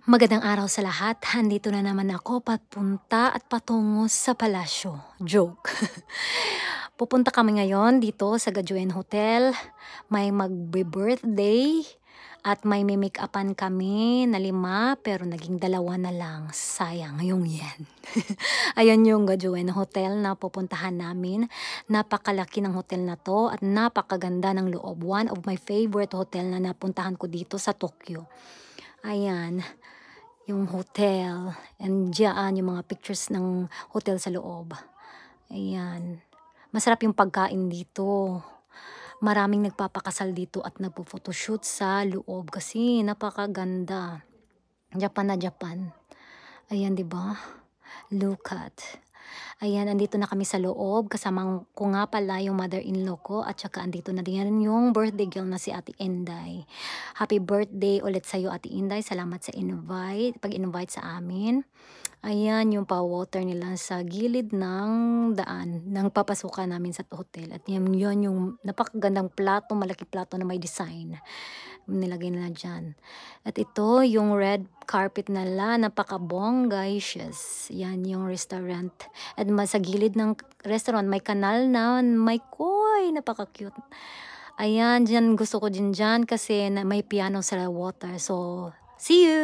Magandang araw sa lahat. Andito na naman ako papunta at patungo sa palasyo. Joke. Pupunta kami ngayon dito sa Gajuan Hotel. May magbe-birthday at may mimake-upan kami na 5 pero naging 2 na lang. Sayang yung yen. Ayan yung Gajuan Hotel na pupuntahan namin. Napakalaki ng hotel na to at napakaganda ng loob. One of my favorite hotel na napuntahan ko dito sa Tokyo. Ayan yung hotel, and diyan yung mga pictures ng hotel sa loob. Ayan. Masarap yung pagkain dito. Maraming nagpapakasal dito at nagpo-photoshoot sa loob kasi napakaganda. Japan na Japan. Ayan, 'di ba? Look at. Ayan, andito na kami sa loob. Kasama ko nga pala yung mother-in-law ko at saka andito na din yung birthday girl na si Ate Inday. Happy birthday ulit sa'yo, Ate Inday. Salamat sa pag-invite sa amin. Ayan yung pa-water nila sa gilid ng daan ng papasukan namin sa hotel. At yun yung napakagandang plato, malaking plato na may design. Nilagay nila dyan. At ito yung red carpet nila, napaka-bongacious. Yan yung restaurant. At sa gilid ng restaurant may kanal na may koi, napaka-cute. Ayan, dyan gusto ko din dyan kasi may piano sa water. So, see you!